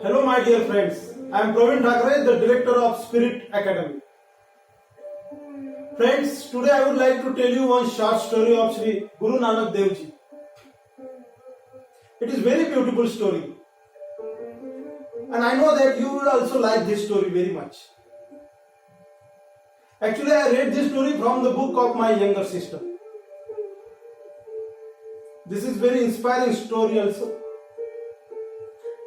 Hello, my dear friends. I am Praveen Thakre, the director of Spirit Academy. Friends, today I would like to tell you one short story of Sri Guru Nanak Dev Ji. It is very beautiful story, and I know that you will also like this story very much. Actually, I read this story from the book of my younger sister. This is very inspiring story also,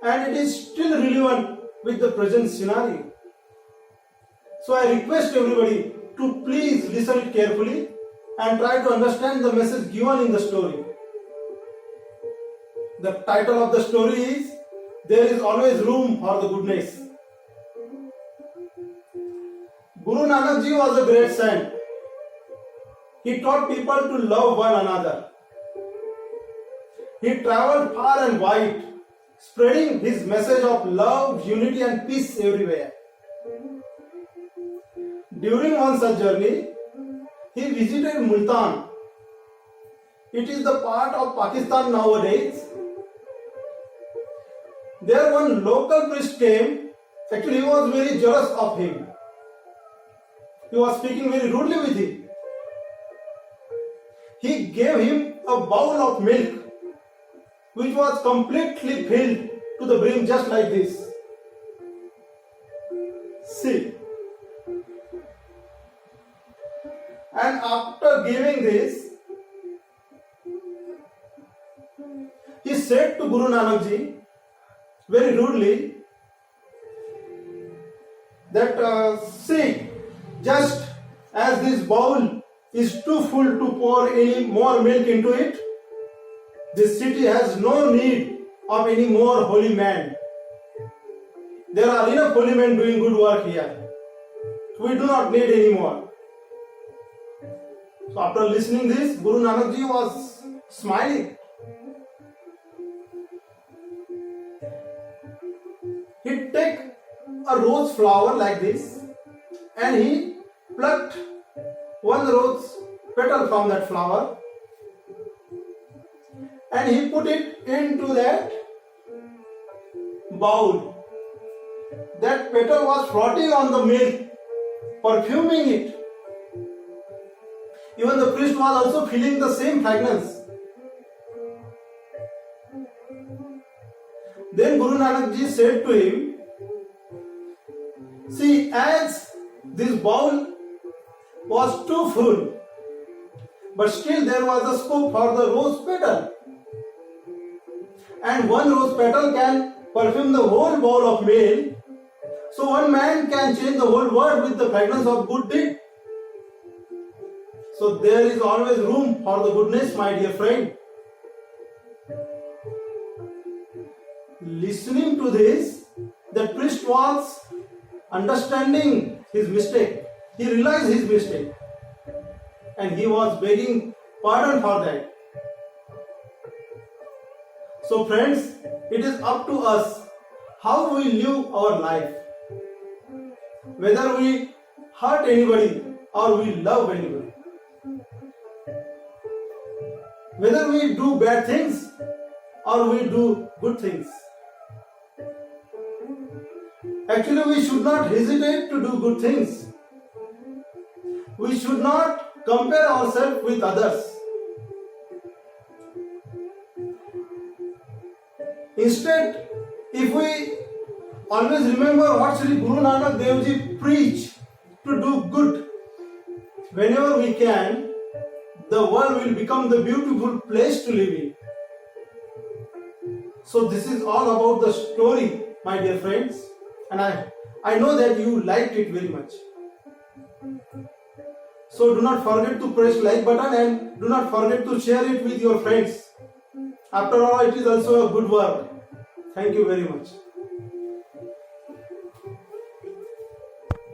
and it is still relevant with the present scenario. So I request everybody to please listen it carefully and try to understand the message given in the story. The title of the story is There is Always Room for the Goodness. Guru Nanak Ji was a great saint. He taught people to love one another. He traveled far and wide, spreading his message of love, unity and peace everywhere. During one such journey, he visited Multan. It is the part of Pakistan nowadays. There one local priest came. Actually, he was very jealous of him. He was speaking very rudely with him. He gave him a bowl of milk, which was completely filled to the brim, just like this. See. And after giving this, he said to Guru Nanak Ji very rudely that see, just as this bowl is too full to pour any more milk into it, this city has no need of any more holy man. There are enough holy men doing good work here. We do not need any more. So after listening this, Guru Nanak Ji was smiling. He took a rose flower like this and he plucked one rose petal from that flower and he put it into that bowl. That petal was floating on the milk, perfuming it. Even the priest was also feeling the same fragrance. Then Guru Nanak Ji said to him, see, as this bowl was too full, but still there was a scope for the rose petal. And one rose petal can perfume the whole bowl of milk. So one man can change the whole world with the fragrance of good deed. So there is always room for the goodness, my dear friend. Listening to this, the priest was understanding his mistake. He realized his mistake and he was begging pardon for that. So friends, it is up to us how we live our life. Whether we hurt anybody or we love anybody. Whether we do bad things or we do good things. Actually, we should not hesitate to do good things. We should not compare ourselves with others. Instead, if we always remember what Sri Guru Nanak Dev Ji preached, to do good whenever we can, the world will become the beautiful place to live in. So this is all about the story, my dear friends, and I know that you liked it very much. So do not forget to press like button and do not forget to share it with your friends. After all, it is also a good work. Thank you very much.